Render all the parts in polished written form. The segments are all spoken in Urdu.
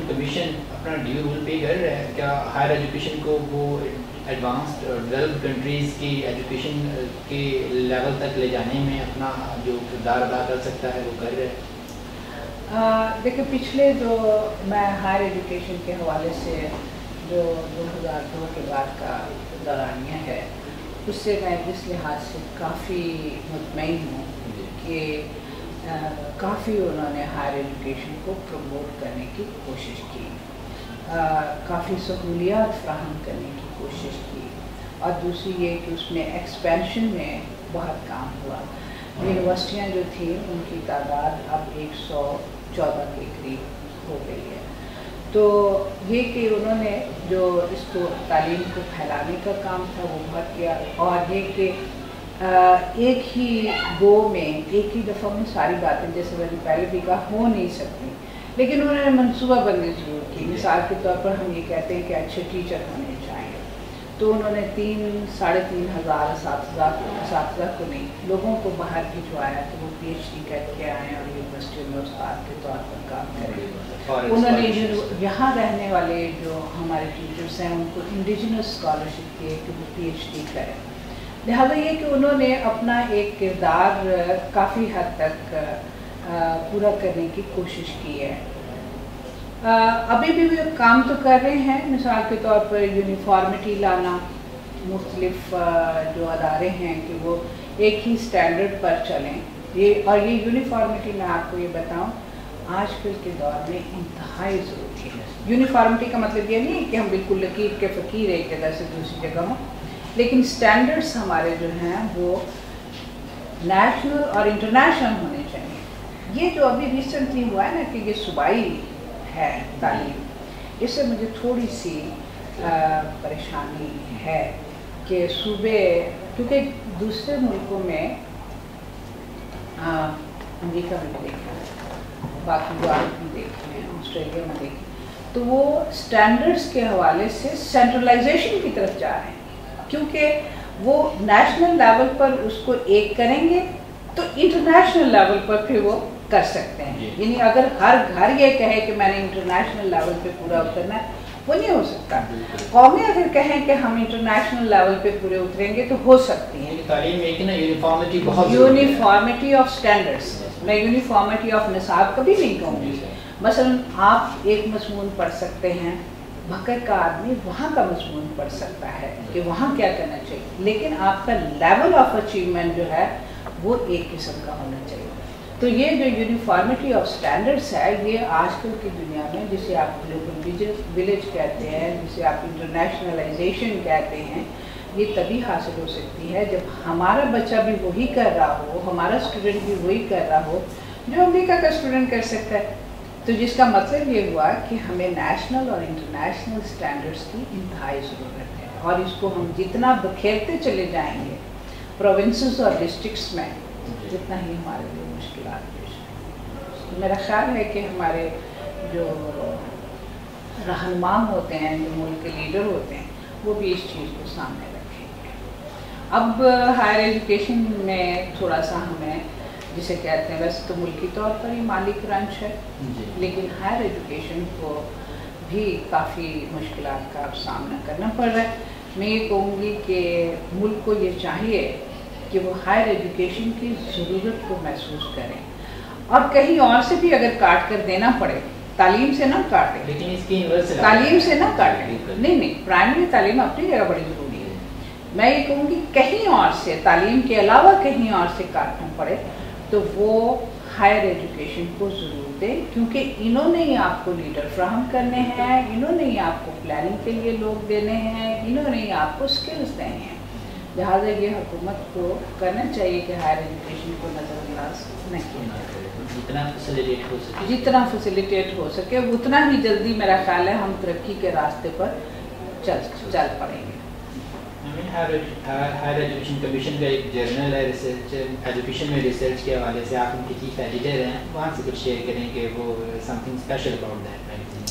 ایجوکیشن کمیشن اپنا ڈیو رول پے کر رہا ہے؟ کیا ہائر ایجوکیشن کو وہ ایڈوانسڈ ڈیولپڈ کنٹریز کی ایجوکیشن کے لیول تک لے جانے میں اپنا جو کردار ادا کر سکتا ہے وہ کر رہا ہے؟ دیکھیں پچھلے جو میں ہائر ایجوکیشن کے حوالے سے جو 2002 کے بعد کا دورانیہ ہے اس سے میں اس لحاظ سے کافی مطمئن ہوں کہ کافی انہوں نے ہائر ایجوکیشن کو پروموٹ کرنے کی کوشش کی، کافی سہولیات فراہم کرنے کی کوشش کی، اور دوسری یہ کہ اس میں ایکسپینشن میں بہت کام ہوا۔ یونیورسٹیاں جو تھیں ان کی تعداد اب 114 کے قریب ہو گئی ہے۔ تو یہ کہ انہوں نے جو اس کو تعلیم کو پھیلانے کا کام تھا وہ بہت کیا، اور یہ کہ ایک ہی گو میں ایک ہی دفعہ میں ساری باتیں جیسے میں نے پہلے بھی کہا ہو نہیں سکتی، لیکن انہوں نے منصوبہ بندی ضرور کی۔ مثال کے طور پر ہم یہ کہتے ہیں کہ اچھے ٹیچر ہونے چاہیے، تو انہوں نے 3-3.5 ہزار اساتذہ کو نہیں لوگوں کو باہر بھجوایا کہ وہ PhD کر کے آئیں اور یونیورسٹی میں استاد کے طور پر کام کریں۔ انہوں نے یہاں رہنے والے جو ہمارے ٹیچرس ہیں ان کو انڈیجنس اسکالرشپ دیے کہ وہ PhD کریں۔ لہٰذا یہ کہ انہوں نے اپنا ایک کردار کافی حد تک پورا کرنے کی کوشش کی ہے۔ ابھی بھی وہ کام تو کر رہے ہیں، مثال کے طور پر یونیفارمٹی لانا، مختلف جو ادارے ہیں کہ وہ ایک ہی سٹینڈرڈ پر چلیں، اور یہ یونیفارمٹی میں آپ کو یہ بتاؤں آج کل کے دور میں انتہائی ضروری ہے۔ یونیفارمٹی کا مطلب یہ نہیں کہ ہم بالکل لکیر کے فقیر ایک جگہ سے دوسری جگہ ہوں، لیکن سٹینڈرڈز ہمارے جو ہیں وہ نیشنل اور انٹرنیشنل ہونے چاہیے۔ یہ جو ابھی ریسنٹلی ہوا ہے نا کہ یہ صوبائی ہے تعلیم، اس سے مجھے تھوڑی سی پریشانی ہے کہ صوبے، کیونکہ دوسرے ملکوں میں امریکہ میں دیکھا ہے، باقی یورپ میں دیکھے ہیں، آسٹریلیا میں دیکھے، تو وہ سٹینڈرڈز کے حوالے سے سینٹرلائزیشن کی طرف جا رہے ہیں، کیونکہ وہ نیشنل لیول پر اس کو ایک کریں گے تو انٹرنیشنل لیول پر پھر وہ کر سکتے ہیں۔ یعنی اگر ہر گھر یہ کہے کہ میں نے انٹرنیشنل لیول پہ پورا اترنا ہے وہ نہیں ہو سکتا۔ قومیں اگر کہیں کہ ہم انٹرنیشنل لیول پہ پورے اتریں گے تو ہو سکتی ہیں۔ تعلیم میں کہ نا یونیفارمٹی بہت یونیفارمٹی آف سٹینڈرڈس، میں یونیفارمٹی آف نصاب کبھی نہیں کہوں گی۔ مثلا آپ ایک مضمون پڑھ سکتے ہیں، بھکر کا آدمی وہاں کا مضمون پڑھ سکتا ہے کہ وہاں کیا کرنا چاہیے، لیکن آپ کا لیول آف اچیومنٹ جو ہے وہ ایک قسم کا ہونا چاہیے۔ تو یہ جو یونیفارمٹی آف سٹینڈرڈس ہے یہ آج کل کی دنیا میں، جسے آپ گلوبل ولیج کہتے ہیں، جسے آپ انٹرنیشنلائزیشن کہتے ہیں، یہ تبھی حاصل ہو سکتی ہے جب ہمارا بچہ بھی وہی کر رہا ہو، ہمارا اسٹوڈنٹ بھی وہی کر رہا ہو جو امریکہ کا اسٹوڈنٹ کر سکتا ہے۔ تو جس کا مطلب یہ ہوا کہ ہمیں نیشنل اور انٹرنیشنل سٹینڈرڈس کی انتہائی ضرورت ہے، اور اس کو ہم جتنا بکھیرتے چلے جائیں گے پروونسز اور ڈسٹرکٹس میں جتنا ہی ہمارے لیے مشکلات پیش آئیں۔ تو میرا خیال ہے کہ ہمارے جو رہنما ہوتے ہیں، جو ملک کے لیڈر ہوتے ہیں، وہ بھی اس چیز کو سامنے رکھیں گے۔ اب ہائر ایجوکیشن میں تھوڑا سا ہمیں جسے کہتے ہیں، ویسے تو ملکی طور پر ہی مالی کرنچ ہے، لیکن ہائر ایجوکیشن کو بھی کافی مشکلات کا سامنا کرنا پڑ رہا ہے۔ میں یہ کہوں گی کہ ملک کو یہ چاہیے کہ وہ ہائر ایجوکیشن کی ضرورت کو محسوس کریں، اور کہیں اور سے بھی اگر کاٹ کر دینا پڑے، تعلیم سے نہ کاٹیں، لیکن اس کی تعلیم سے نہ کاٹیں، نہیں، پرائمری تعلیم اپنی جگہ بڑی ضروری ہے۔ میں یہ کہوں گی کہیں اور سے، تعلیم کے علاوہ کہیں اور سے کاٹنا پڑے تو وہ ہائر ایجوکیشن کو ضرور دیں، کیونکہ انہوں نے ہی آپ کو لیڈر فراہم کرنے ہیں، انہوں نے ہی آپ کو پلاننگ کے لیے لوگ دینے ہیں، انہوں نے ہی آپ کو سکلز دینے ہیں۔ لہٰذا یہ حکومت کو کرنا چاہیے کہ ہائر ایجوکیشن کو نظر انداز نہ کیا جائے، جتنا فیسیلیٹیٹ ہو سکے اتنا ہی جلدی میرا خیال ہے ہم ترقی کے راستے پر چل پڑیں گے۔ ہائر ایجوکیشن کمیشن کا ایک جرنل ہے ریسرچ ایجوکیشن میں ریسرچ کے حوالے سے، آپ ان کی چیف ایڈیٹر ہیں، وہاں سے کچھ شیئر کریں کہ وہ some thing special about that magazine.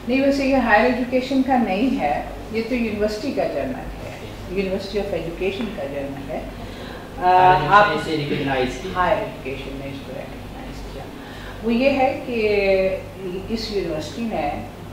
نہیں، ویسے یہ ہائر ایجوکیشن کا نہیں ہے، یہ تو یونیورسٹی کا جرنل ہے، یونیورسٹی آف ایجوکیشن کا جرنل ہے۔ آپ اسے ریکگنائز کیا، ہائر ایجوکیشن نے اس کو ریکگنائز کیا، وہ یہ ہے کہ اس یونیورسٹی نے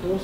2